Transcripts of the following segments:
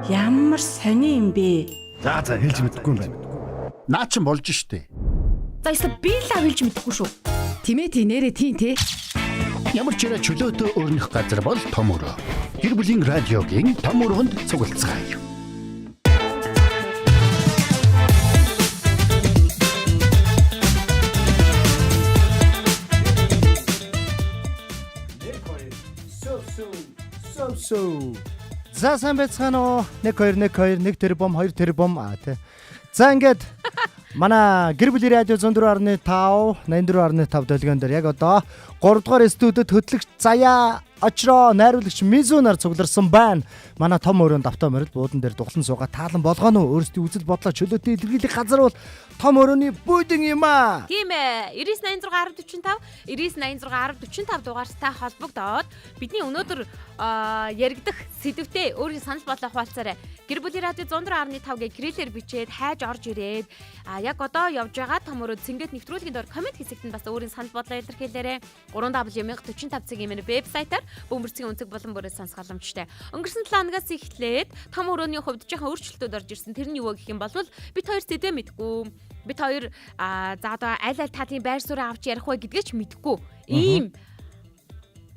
Ямар сони юм бэ? За хэлж мэдэхгүй юм байна. Наа чин болж штэ. За эсвэл би л авилж мэдэхгүй шүү. Тимээ тий нэрэ тий те. Ямар ч ирэ чөлөөтэй өрнөх газар бол том өрөө. Гэр бүлийн радиогийн том өрөөнд цуглацгаая. За сайн байцгаана уу? 1 тэрбум 2 тэрбум тий. За ингээд манай гэр бүлийн радио 104.5 84.5 долгион дээр яг одоо 3 дугаар студид хөтлөгч Заяа очроо найруулагч Мизунаар цугларсан байна. Манай том өрөөнд давтаа морил буудан дээр дуглан суугаа таалан болгоно уу? Өөрсдийн үзэл бодлоо чөлөөтэй илэрхийлэх газар бол том өрөөний бүйдэн юм аа. Тийм ээ. 9986 1045 9986 1045 дугаартай холбогдоод бидний өнөөдөр яригдах сэдвтээ өөрийн санал бодлоо хуваалцаарай. Гэр бүлийн радио 104.5 гээ гэрэлээр бичээд хайж орж ирээд яг одоо явж байгаа том өрөөд цэнгэт нэвтрүүлгийн доор комент хэсэгт нь бас өөрийн санал бодлоо илэрхийлээрэй. 3W1045 цагийн минь вебсайтаар бөмбөрцгийн үнцэг болон бүрээс сонсох боломжтой. Өнгөрсөн 7 хоногоос эхлээд том өрөөний хувьд жоохон өөрчлөлтүүд орж ирсэн. Тэрний юу гэх юм бол бид хоёр сэдвээ мэдгүй. Бид хоёр за одоо аль та тийм байр суурь авч ярих вэ гэдгээ ч мэдгүй. Ийм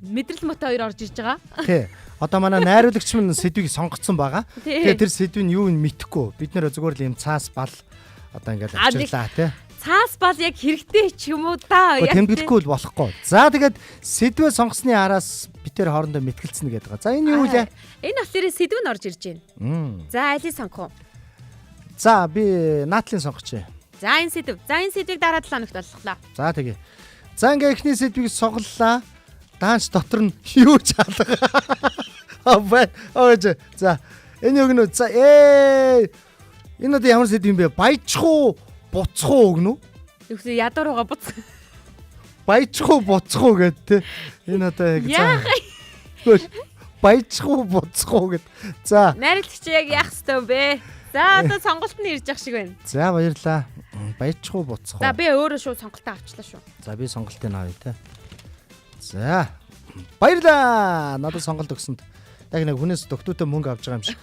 мэдрэл мөтө хоёр орж ирж байгаа. Тий. Одоо манай найруулагч минь сэдвийг сонгоцсон байгаа. Тэгээ тэр сэдвийн юу нь мэдхгүй. Бид нэр зүгээр л юм цаас бал одоо ингээд авчирлаа тий. Цаас бал яг хэрэгтэй ч юм уу да. Яг тэмдэглэхгүй бол болохгүй. За тэгээд сэдвээ сонгосны араас бид тэр хоорондоо мэтгэлцэнэ гэдэг байгаа. За энэ юу вэ? Энэ болохоор сэдв нь орж ирж байна. За алийг сонгох уу? За би наатлын сонгоч. За энэ сэдвийг дараа 7 хоногт боллоо. За тэгээ. За ингээ эхний сэдвийг соглолаа. Даанч дотор нь юу ч алга. За энэ өгнө. За энэ одоо ямар сэдв юм бэ? Баяжхуу буцхуу өгнө үү? Юусе ядар байгаа буц. Баяжхуу буцхуу гэд те. Энэ одоо яг за. Баяжхуу буцхуу гэд. За. Найрлагч яг яах ёстой бэ? За одоо сонголт нь ирж явах шиг байна. За баярлаа. Баяжхуу буцхуу. За би өөрөө шүү сонголтоо авчлаа шүү. За би сонголтыг авъя те. За. Баярлаа. Надад сонголт өгсөнд. Яг нэг хүнээс доктортой мөнгө авч байгаа юм шиг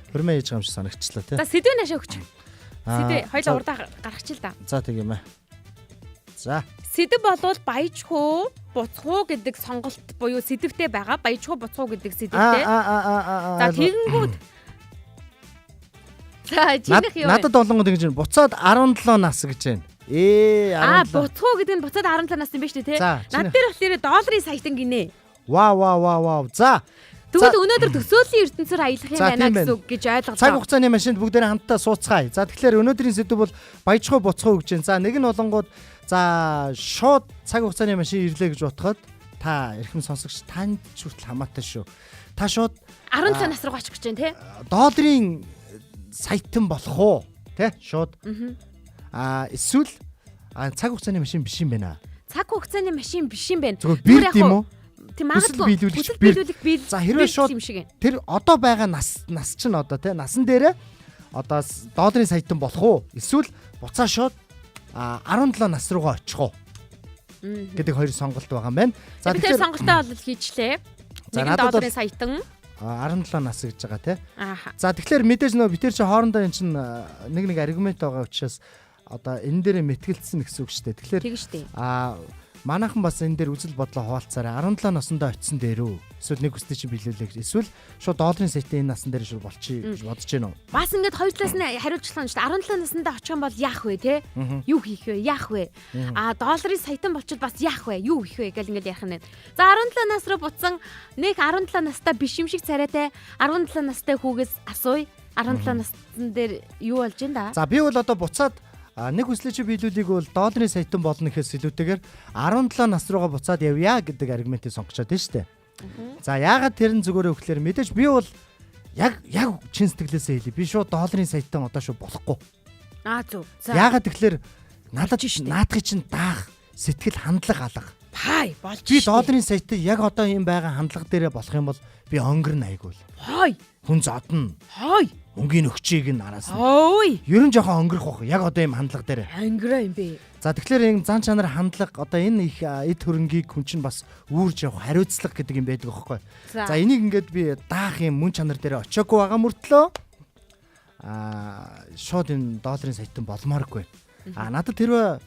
хөрмөө хийж байгаа юм шиг санагчлаа те. За сэдвээ наашаа өгч. Сэдвээ хоёлаа урдаа гаргачих л да. За тийм ээ. За. Сэдв болвол баяжхуу буцхуу гэдэг сонголт буюу сэдвтэй байгаа. Баяжхуу буцхуу гэдэг сэдвтэй. За тэгэнгүүт. За жинх юу вэ? Надад болонгод ингэж буцаад 17 нас гэж байна. 17. Буцхуу гэдэг нь буцаад 17 нас юм байна шүү дээ, тий? Над дээр болохоор долларын саятан гинэ. Вау. За. Тэгвэл өнөөдөр төсөөлийн ертөнцөөр аялах юм байна гэсэн үг гэж ойлголоо. Цаг хугацааны машинд бүгдээрээ хамтдаа сууцгаая. За тэгэхээр өнөөдрийн сэдв бол баяжхуу буцхуу гэж байна. За нэг нь болонгууд за шууд цаг хугацааны машин ирлээ гэж бодоход та эрхэм сонсогч танд хүртэл хамаатай шүү. Та шууд 17 нас руу очих гэж байна, тий? Долларын саятан болох уу? Тэ? Шууд. Эсвэл цаг хугацааны машин биш юм байна. Цаг хугацааны машин биш юм байна. Зүгээр бирд юм уу? Тийм магадгүй. Биелүүлэх бил. За хэрвээ шууд тэр одоо байгаа нас чинь одоо тий насан дээрээ одоо долларын саятан болох уу? Эсвэл буцаа шууд 17 нас руугаа очих уу? гэдэг хоёр сонголт байгаа юм байна. За тэгэхээр сонголтоо бол хийчлээ. Нэг долларын саятан 17 нас гэж байгаа тий. За тэгэхээр мэдээж нөө битэр чи хоорондоо эн чин нэг аргумент байгаа учраас одоо энэ дээр мэтгэлцсэн гэсэн үг шүү дээ. Тэгэхээр тийм шүү дээ. Манайхан бас энэ дээр үзэл бодлоо хуваалцаарай. 17 наснда очисон дээрөө. Эсвэл нэг үстэй чи биелүүлээ гэж. Эсвэл шууд долларын саятан энэ насан дээр шууд болчих гэж бодож байна уу? Бас ингээд хоёр талаас нь хариулчлаа шүү дээ. 17 наснда очих юм бол яах вэ те? Юу хийх вэ? Яах вэ? Долларын саятан болчихвол бас яах вэ? Юу хийх вэ гэж ингээд ярих нь. За 17 нас руу буцсан нэг 17 настай биш юм шиг царайтай 17 настай хүүгээс асууя. 17 насн дээр юу болж байна да? За би бол одоо буцаад нэг хүслээ чи биелүүлийг бол долларын саятан болно гэхээс илүүтэйгээр 17 нас руугаа буцаад явъя гэдэг аргументыг сонгочоод байна шүү дээ. За яагаад тэр нь зүгээр өгөхлөөр мэдээж би бол яг чин сэтгэлээсээ хэлье. Би шууд долларын саятан одоо шүү болохгүй. Зөв. Яагаад тэгэхээр наадхыг чинь даах сэтгэл хандлага алга. Хай болж би долларын саятан яг одоо юм байгаа хандлага дээрээ болох юм бол би өнгөрнө айгуул. Хай. Хүн зодно. Хай. Өнгийн өгчийг нь араас нь. Ой. Ерөн жоохон өнгөрөх баг. Яг одоо юм хандлага дээр. Өнгөрөө юм бэ. За тэгэхээр энэ зан чанар хандлага одоо энэ их эд хөрөнгийг хүн чинь бас үүрж явах хариуцлага гэдэг юм байдаг аахгүй. За энийг ингээд би даах юм мөн чанар дээр очиагүй байгаа мөртлөө шууд энэ долларын саятан болмооргүй. Надад тэрвээ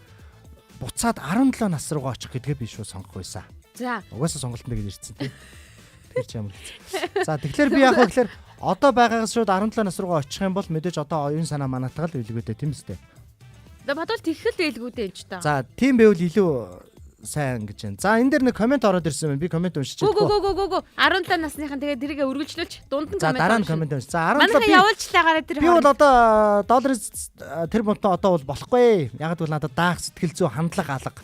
буцаад 17 нас руугаа очих гэдгээ би шууд сонгох байсан. За. Угаасаа сонголтод гэж ирсэн тийм. Тэр ч юм л. За тэгэхээр би яг гэхээр одоо байгаагаас шууд 17 нас руугаа очих юм бол мэдээж одоо оюун санаа манатгаал билгүүдээ тийм үстэй. Бодвол тэгхэл байлгүүдээ энэ ч та. За тийм байвал илүү сайн гэж байна. За энэ дээр нэг комент ороод ирсэн байна. Би комент уншиж чадахгүй. Гү 17 насныхан тэгээд тэрийг үргэлжлүүлж дунд нь комент. За дараа нь комент унш. За 17 манайха явуулчлаагаараа тэр. Би бол одоо долларын тэр бонтон одоо бол болохгүй. Яг л надад даах сэтгэл зүй хандлага алга.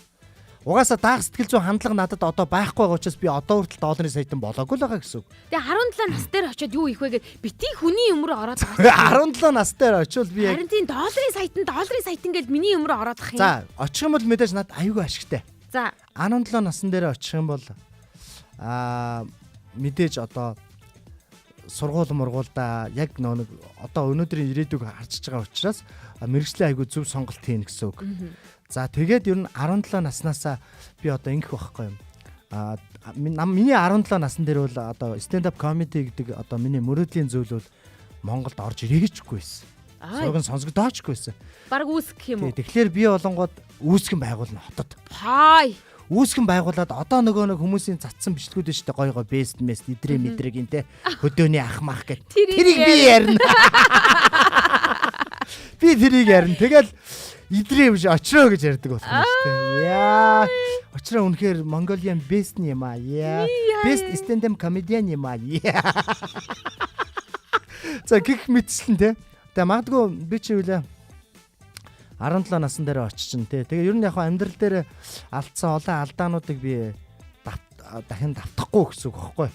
Угаасаа даах сэтгэл зүй хандлага надад одоо байхгүй байгаа учраас би одоо хүртэл долларын саятан болоогүй л байгаа гэсэн үг. Тэгээ 17 нас дээр очиод юу их вэ гэд битгий хүний өмрөө ороод байгаа. 17 нас дээр очивол би яг харин тийм долларын саятан гэж миний өмрөө ороод ах юм. За очих юм бол мэдээж надад аюулгүй ашигтай. За 17 насн дээр очих юм бол мэдээж одоо сургууль яг нэг одоо өнөөдрийн ирээдүйг харж байгаа учраас мэргэжлийн аягүй зөв сонголт хийн гэсэн үг. За тэгээд ер нь 17 наснасаа би одоо ингэх байхгүй юм. Миний 17 насн дээр бол одоо stand up comedy гэдэг одоо миний мөрөөдлийн зүйл бол Монголд орж ирээчгүй байсан. Согон сонсогдоочгүй байсан. Бараг үүсгэх юм уу? Тэгэхээр би болонгод үүсгэн байгуулна хотод. Хай. Үүсгэн байгуулад одоо нөгөө нэг хүмүүсийн цацсан бичлэгүүд шүү дээ гой бест мест идрээ мэдрэг инте хөдөөний ах мах гэд. Тэрийг би ярина. Би тэрийг ярина. Тэгэл идрээ биш очроо гэж ярьдаг болох юм шүү дээ. Яа. Очроо үнэхээр Mongolian best юм аа. Яа. Best stand-up comedian юм аа. За гих мэтслэн те. Тэгээ магадгүй би чи үлээ 17 насн дээр очичин те. Тэгээ ер нь яг амьдрал дээр алдсан олон алдаануудыг би дахин давтахгүй гэсэн үг байхгүй.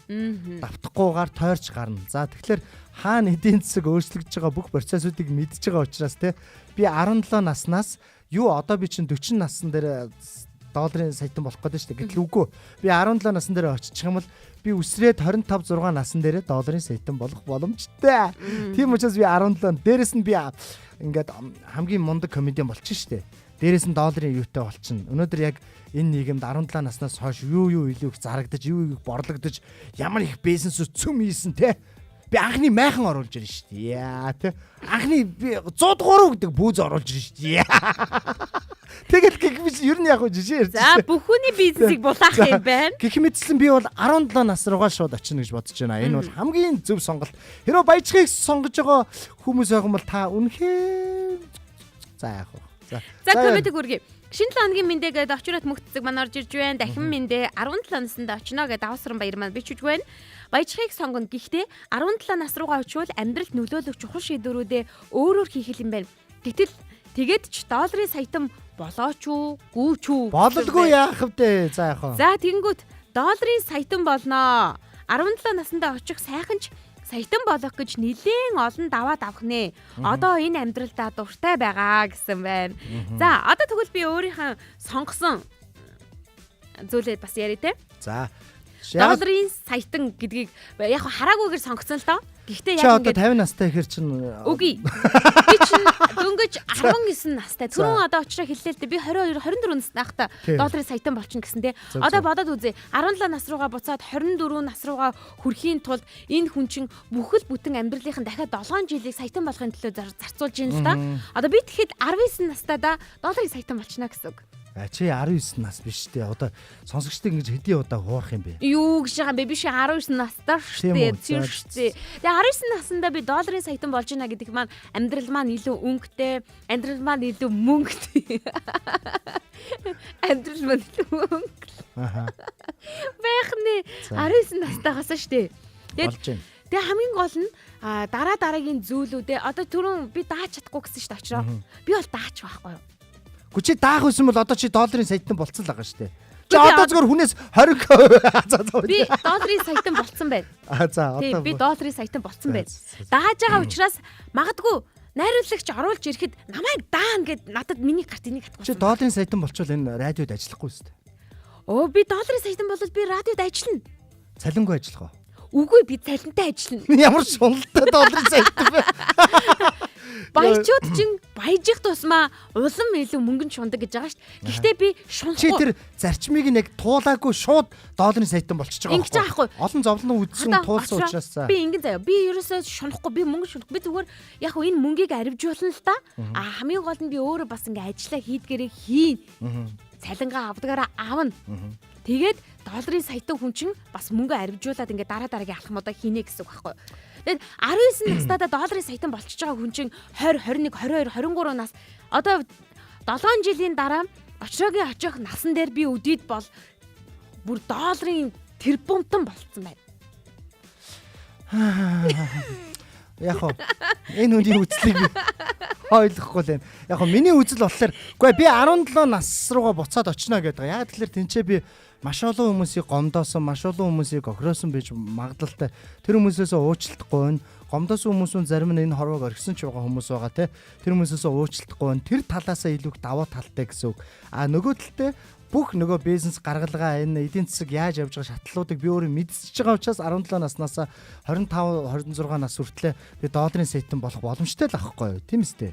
Давтахгүйгээр тойрч гарна. За тэгэхээр хаана эдийн засаг өөрчлөгдөж байгаа бүх процессуудыг мэдж байгаа учраас те би 17 наснаас юу одоо би чинь 40 насн дээр долларын саятан болох гэдэг шүү дээ. Гэтэл үгүй. Би 17 насн дээр очих юм бол би үсрээд 25 6 насн дээр долларын саятан болох боломжтой. Тийм учраас би 17 дээрэс нь би ингээд хамгийн мундаг комедиан болчих шүү дээ. Дээрээс нь долларын юутай болчихно. Өнөөдөр яг энэ нийгэмд 17 наснаас хойш юу илүү их зарагдаж, юу их борлогдож, ямар их бизнесүүд цөм ийсэн те. Би анхны майхан оруулж ирнэ шүү дээ. Яа те. Анхны би 103 гэдэг бүүз оруулж ирнэ шүү дээ. Тэгэл гихмис ер нь яг жишээ ярьж. За бүхүүний бизнесийг булаах юм байна. Гихмитсэн би бол 17 нас руугаа шууд очино гэж бодож байна. Энэ бол хамгийн зөв сонголт. Хэрэв баяжхыг сонгож байгаа хүмүүс байх юм бол та үнэхээр за яах вэ? За коммент хүргэе. Шинэ 7 хоногийн мэндэ гээд очроод мөгтцэг манай орж ирж байна. Дахин мэндэ 17 наснда очино гэдэг давсран баяр маань бичиж байна. Баяжхыг сонгоно. Гэхдээ 17 нас руугаа очивол амьдралд нөлөөлөх чухал шийдвэрүүдээ өөрөөр хийх юм байна. Гэтэл тэгээд ч долларын саятан болооч уу, гүүч үү? Бололгүй яах вэ? За яах вэ? За тэгэнгүүт долларын саятан болноо. 17 наснда очих сайхан ч саятан болох гэж нэлээд олон даваад авах нэ. Одоо энэ амьдралдаа дуртай байгаа гэсэн байна. За одоо тэгвэл би өөрийнхөө сонгосон зүйлээ бас яриа те. За долларын саятан гэдгийг яг хараагүйгээр сонгосон л доо. Гэхдээ яг ингээд 50 настай ихэр чинь үгүй. Би чинь дөнгөж 19 настай. Түрүүн одоо очроо хэллээ л дээ. Би 22 24 настай ахта долларын саятан болчихно гэсэн те. Одоо бодоод үзье. 17 нас руугаа буцаад 24 нас руугаа хүрэхийн тулд энэ хүн чинь бүхэл бүтэн амьдралынх нь дахиад 7 жилийг саятан болохын төлөө зарцуулж ийн л та. Одоо би тэгэхэд 19 настайдаа долларын саятан болчихно гэсэн үг. Чи 19 нас биш үү? Одоо сонсогчдыг ингэж хэдийн удаа хуурах юм бэ? Юу гэж байгаа юм бэ? Би чи 19 настай шүү дээ. Тэгээ 19 наснда би долларын саятан болж байна гэдэг маань амьдрал маань илүү өнгөтэй, амьдрал маань илүү мөнгөтэй. Амьдрал маань илүү мөнгө. Байхны 19 настайгаас шүү дээ. Тэгээ хамгийн гол нь дараагийн зүйлүүдээ одоо түрүүн би дааж чадахгүй гэсэн шүү дээ очроо. Би бол дааж байхгүй юу? Чи даах байсан бол одоо чи долларын саятан болцсон л байгаа шүү дээ. Чи одоо зөвхөн хүнээс 20 би долларын саятан болцсон байна. За одоо би долларын саятан болцсон байна. Дааж байгаа учраас магадгүй найруулагч оруулж ирэхэд намайг даана гэд надад миний карт энийг хатгуулсан. Чи долларын саятан болчвол энэ радиод ажиллахгүй шүү дээ. Оо би долларын саятан болвол би радиод ажиллана. Цалингүй ажиллах уу? Үгүй би цалинтай ажиллана. Ямар шуналтай долларын саятан бэ? баячууд чинь баяжих тусмаа улам илүү мөнгөнд шундаг гэж байгаа шүү дээ. Гэхдээ би Чи шунахгүй. тэр зарчмыг яг туулаагүй шууд долларын саятан болчихж байгаа Ингэж байгаа байхгүй. Олон зовлон үзсэн туулсан учраас Би ингэн заяа. Би ерөөсөө шунахгүй. Би мөнгө шунахгүй. Би зүгээр яг хөө энэ мөнгийг арвижуулна л та. Хамгийн гол нь би өөрөө бас ингээ ажиллаа хийдгэрээ хийн. Цалингаа авдагаараа авна. Тэгээд долларын саятан хүн чинь бас мөнгө арвижуулаад ингээ дараа дараагийн алхмуудаа хийнэ гэсэн үг байхгүй. Тэгээд 19 настайдаа долларын саятан болчихж байгаа хүн чинь 20, 21, 22, 23 нас одоо 7 жилийн дараа очрогийн очих насан дээр би өдийд бол бүр долларын тэрбумтан болцсон байна. яг хоо энэ хүний үзлийг би ойлгохгүй л байна. Яг хоо миний үзэл болохоор үгүй би 17 нас руугаа буцаад очино гэдэг. Яг тэгэхээр тэнцээ би маш олон хүмүүсийг гомдоосон, маш олон хүмүүсийг охироосон байж магадaltaй. Тэр хүмүүсээс уучлахгүй байна. Гомдоосон хүмүүсийн зарим нь энэ хорвоог орхисон ч байгаа хүмүүс байгаа те. Тэр хүмүүсээс уучлахгүй байна. Тэр талаасаа илүү их даваа талтай гэсэн үг. А нөгөө талтай бүх нөгөө бизнес гаргалгаа энэ эдийн засаг яаж явж байгаа шатлалуудыг би өөрөө мэдсэж байгаа учраас 17 наснаас 25 26 нас хүртлээр би долларын саятан болох боломжтой л ахгүй юу тийм үстэй.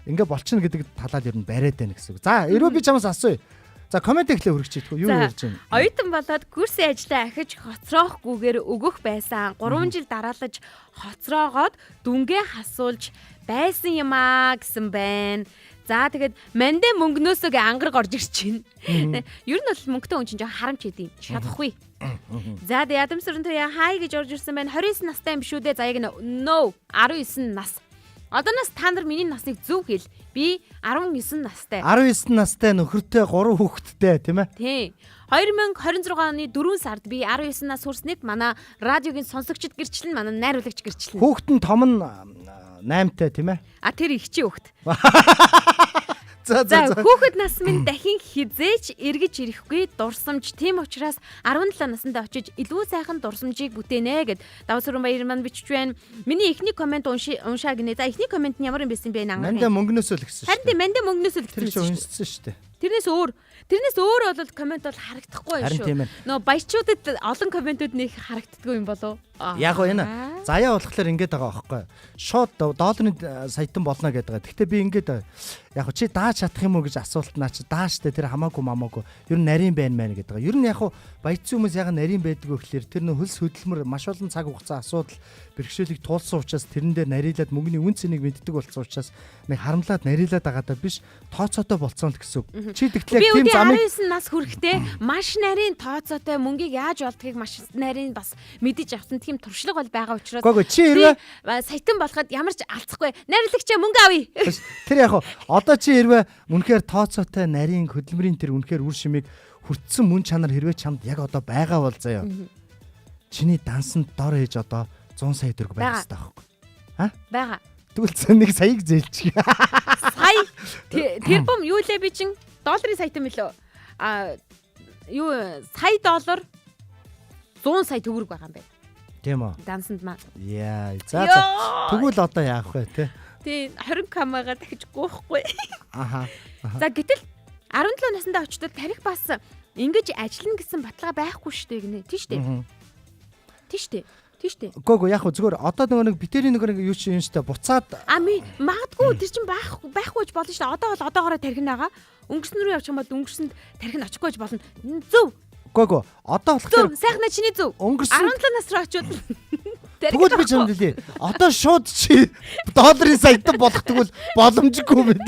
Ингээ болчихно гэдэг талаар ер нь бариад байна гэсэн үг. За эрөө би чамаас асууя. За комент ихлэ хүрчих чийдгүй юу ярьж байна. Оюутан болоод курсын ажлаа ахиж хоцроохгүйгээр өгөх байсан. 3 жил дараалаж хоцроогоод дүнгээ хасуулж байсан юм аа гэсэн байна. За тэгээд мандэ мөнгнөөсөө ангараг орж ирж байна. Ер нь бол мөнгөтэй хүн чинь жоо харамч идэв. Чадахгүй. За тэгээд ядамсрын туяа хай гэж орж ирсэн байна. 29 настай юм биш үү дээ. За яг no 19 нас. Одоо нас та нар миний насныг зөв хэл. Би 19 настай. 19 настай нөхөртэй 3 хүүхэдтэй тийм ээ. Тий. 2026 оны 4 сард би 19 нас хүрснэг манай радиогийн сонсогчд гэрчлэн манай найруулагч гэрчлэн. Хүүхэд нь том нь 8-тай тийм ээ. А тэр ихчийн хүүхэд. За хүүхэд нас минь дахин хизээч эргэж ирэхгүй дурсамж. Тийм учраас 17 наснда очиж илүү сайхан дурсамжийг бүтээнэ гэд Давсрын баяр маань бичиж байна. Миний эхний комент уншаа гинэ. За эхний комент нь ямар юм байсан бэ наа. Мандэ мөнгнөөсөө л гэсэн шүү. Харин мандэ мөнгнөөсөө л Тэр чинь уншсан шүү дээ. Тэрнээс өөр бол комент бол харагдахгүй шүү. Нөө баячуудад олон комментүүд нэг харагддаггүй юм болов. Яг гоо энэ заяа болохоор ингэж байгаа байхгүй. Шууд долларын саятан болно гэдэг. Гэхдээ би ингэж яг чи дааж чадах юм уу гэж асуулт наа чи дааштай тэр хамаагүй мамаагүй. Ер нь нарийн байна мэн гэдэг. Ер нь яг баяцсан хүмүүс яг нарийн байдаг гэхлээр тэр нөх хөлс хөдөлмөр маш олон цаг хугацаа асуудал бэрхшээлийг туулсан учраас тэрэн дээр нарийнлаад мөнгөний үн цэнийг мэддэг болсон учраас нэг харамлаад нарийнлаад байгаадаа биш тооцоотой болцсон л гэсэн үг. Чи тэгтлээ тийм замыг 19 нас хүрэхдээ маш нарийн тооцоотой мөнгийг яаж олдгийг маш нарийн бас мэдэж авсан тийм туршлага бол байгаа учраас чи хэрвээ саятан болоход ямар ч алцахгүй найрлагч мөнгө авъя. Тэр яг одоо чи хэрвээ үнэхээр тооцоотой нарийн хөдөлмөрийн тэр үнэхээр үр шимийг хүртсэн мөн чанар хэрвээ чамд яг одоо байгаа бол заяа. Чиний дансанд дор ээж одоо 100 сая төгрөг байх хэрэгтэй байхгүй. Бага. Тэгвэл нэг саяг зээлчих. Сая тэрбум юу лээ би чин долларын саятан мөлөө. Юу сая доллар 100 сая төгрөг байгаа юм байна. Тийм үү? Дансанд маа. Яа. За тэгвэл одоо яах вэ те? Тий 20 камагаа дахиж гоохгүй. Аха. За гэтэл 17 наснда очтод тарих бас ингэж ажиллана гэсэн баталгаа байхгүй шүү дээ гинэ. Тийш дээ. Гөө яг зүгээр одоо нэг битэрийн нэг юу чи юм штэ буцаад магадгүй тэр чинь байхгүй гэж болно шүү дээ. Одоо бол одоогоороо тархин байгаа. Өнгөрсөн рүү явчих юм бол өнгөрсөнд тархин очихгүй гэж болно. Зөв. Гөө одоо болохоор сайхна чиний зөв. 17 нас руу очивол тэгвэл би чамд хэлье. Одоо шууд чи долларын саятан болох тэгвэл боломжгүй мэд.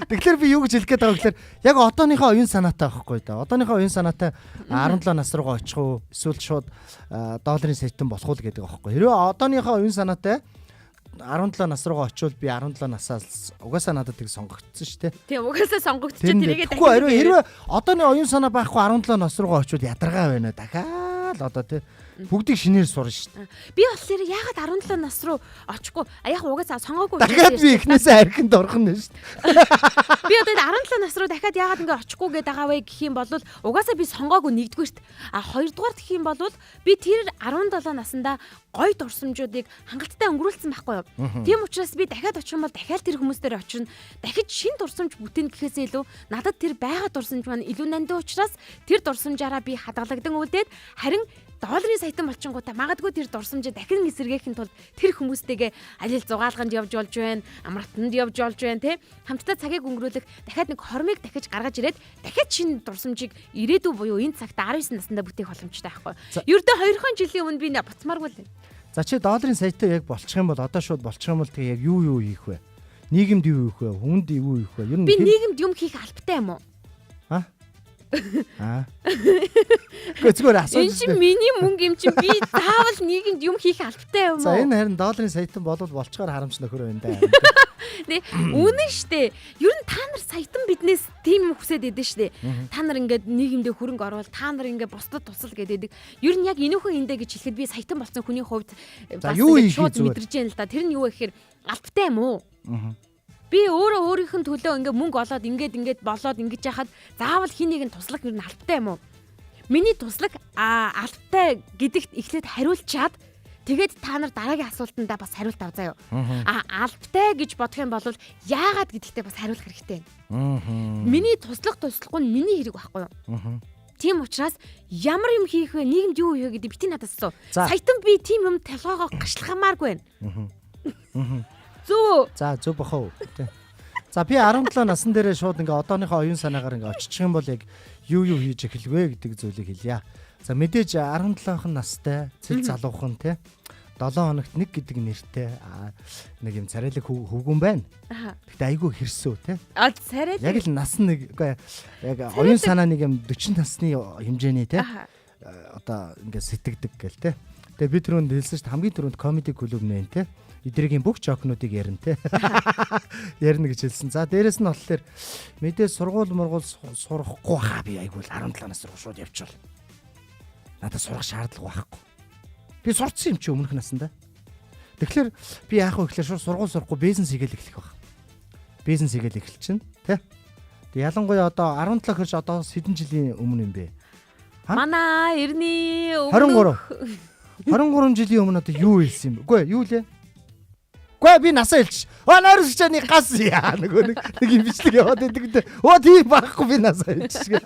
Тэгэхээр би юу гэж хэлэх гээд байгаа гэхээр яг одооныхоо оюун санаатай байхгүй да. Одооныхоо оюун санаатай 17 нас руугаа очих уу эсвэл шууд долларын саятан болох уу гэдэг байгаа байхгүй. Хэрвээ одооныхоо оюун санаатай 17 нас руугаа очивол би 17 насаас угаасаа надад тийг сонгогдсон шүү дээ. Тийм угаасаа сонгогдчихээ тэрийгээ дахиад. Хэрвээ одооны оюун санаа байхгүй 17 нас руугаа очивол ядаргаа байна. Дахиад одоо тий бүгдийг шинээр сурна шүү дээ. Би болохоор яагаад 17 нас руу очихгүй яг угаасаа сонгоогүй. Дахиад би эхнээсээ архинд орхон нь шүү дээ. Би одоо 17 нас руу дахиад яагаад ингэ очихгүй гэдэг байгаа вэ гэх юм бол угаасаа би сонгоогүй нэгдүгээрт. Хоёрдугаар гэх юм бол би тэр 17 наснда гой дурсамжуудыг хангалттай өнгөрүүлсэн байхгүй юу? Тийм учраас би дахиад очих юм бол дахиад тэр хүмүүс дээр очирна. Дахиж шин дурсамж бүтээн гэхээсээ илүү надад тэр байгаа дурсамж маань илүү нандин учраас тэр дурсамжаараа би хадгалагдан үлдээд харин долларын саятан болчингуудаа магадгүй тэр дурсамжаа дахин эсэргээхин тулд тэр хүмүүстэйгээ алил зугаалганд явж болж байна, амралтанд явж болж байна те. Хамтдаа цагийг өнгөрүүлэх дахиад нэг хормыг дахиж гаргаж ирээд дахиад шинэ дурсамжийг ирээдүй буюу энэ цагт 19 наснда бүтээх боломжтой байхгүй. Ердөө 2 жилийн өмнө би буцмааргүй л. За чи долларын саятай яг болчих юм бол одоо шууд болчих юм бол тэгээ яг юу хийх вэ? Нийгэмд юу хийх вэ? Хүнд юу хийх вэ? Ер нь би нийгэмд юм хийх албатай юм уу? Гэцгээр асууж. Энэ чинь миний мөнгө юм чинь би заавал нийгэмд юм хийх албатай юм уу? За энэ харин долларын саятан болов болчоор харамч нөхөр байна да. Үнэн штэ. Ер нь та нар саятан биднээс тийм хүсээд идэв штэ. Та нар ингээд нийгэмдээ хөрөнгө оруул, та нар ингээд бусдад тусал гэдэг. Ер нь яг энэхүү эндэ гэж хэлэхэд би саятан болсон хүний хувьд бас шууд мэдэрч байна л да. Тэр нь юу вэ гэхээр албатай юм уу? Би өөрийнх нь төлөө ингээ мөнгө олоод ингээд болоод ингэж яхад заавал хин нэг нь туслах ер нь албатай юм уу? Миний туслах албатай гэдэгт эхлээд хариулчаад тэгээд та нар дараагийн асуултандаа бас хариулт авзаа юу. Албатай гэж бодох юм бол яагаад гэдэгтээ бас хариулах хэрэгтэй байна. Миний туслахгүй нь миний хэрэг байхгүй юу? Тийм учраас ямар юм хийх вэ? Нийгэмд юу хийх вэ гэдэг бити надаас асуу. Саятан би тийм юм толгоогоо гашлахамааргүй байна. Зүү. За зүг бахав. За би 17 насн дээрээ шууд ингээ одооныхоо оюун санаагаар ингээ оччих юм бол яг юу хийж эхэлвэ гэдэг зүйлийг хэлье. За мэдээж 17хан настай цэл залуухан те 7 хоногт нэг гэдэг нэртэй нэг юм царайлаг хөвгүн байна. Гэхдээ айгүй хэрсүү те. Царайлаг. Яг л нас нэг үгүй яг оюун санаа нэг юм 40 насны хэмжээний те. Одоо ингээ сэтгэдэг гэл те. Тэгээ би түрүүнд хэлсэн шүү дээ хамгийн түрүүнд комеди клуб нэ те. Эдрэгийн бүх жокнуудыг ярина те. Ярина гэж хэлсэн. За дээрэс нь болохоор мэдээ сургууль сурахгүй хаа би айгүй 17 нас руу шууд явчихвал. Надад сурах шаардлага байхгүй. Би сурцсан юм чи өмнөх наснда. Тэгэхээр би яах вэ гэхээр шууд сургууль сурахгүй бизнес хийгээл эхлэх баг. Бизнес хийгээл эхэлчихнэ те. Тэг ялангуяа одоо 17 хэрэг одоо хэдэн жилийн өмнө юм бэ? Манай эртний 23 жилийн өмнө одоо юу хэлсэн юм бэ? Үгүй юу лээ? Гүй би насаа хэлчих. Нойрос чаны гас яа нөгөө нэг юм бичлэг яваад байдаг. Тийм байхгүй би насаа хэлчих.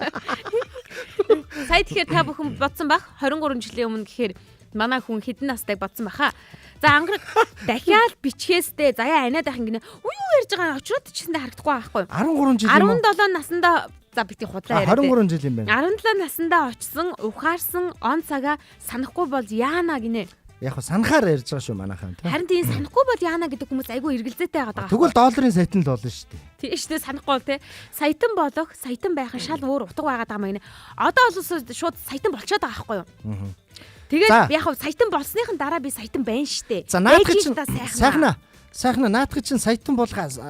Сая тэгэхээр та бүхэн бодсон бах 23 жилийн өмнө гэхээр манай хүн хэдэн настайг бодсон баха. За ангараг дахиад бичгээстэй заяа аниад байх гинэ. Юу ярьж байгаа очроод чисэндээ харагдахгүй байхгүй. 13 жилийн 17 наснда за бити худлаа яриад. 23 жил юм байна. 17 наснда очсон, ухаарсан он цагаа санахгүй бол яана гинэ. Яг санахаар ярьж байгаа шүү манайхан тийм. Харин тийм санахгүй бол яана гэдэг хүмүүс айгүй эргэлзээтэй байгаа. Тэгвэл долларын саятан л болно шүү дээ. Тийм шүү дээ санахгүй те. Саятан болох, саятан байх нь шал өөр утга байгаад байгаа юм гинэ. Одоо бол шууд саятан болчиход байгаа байхгүй юу? Тэгээд яг хав саятан болсныхын дараа би саятан байна шүү дээ. За наадах чинь сайхна наадах чинь саятан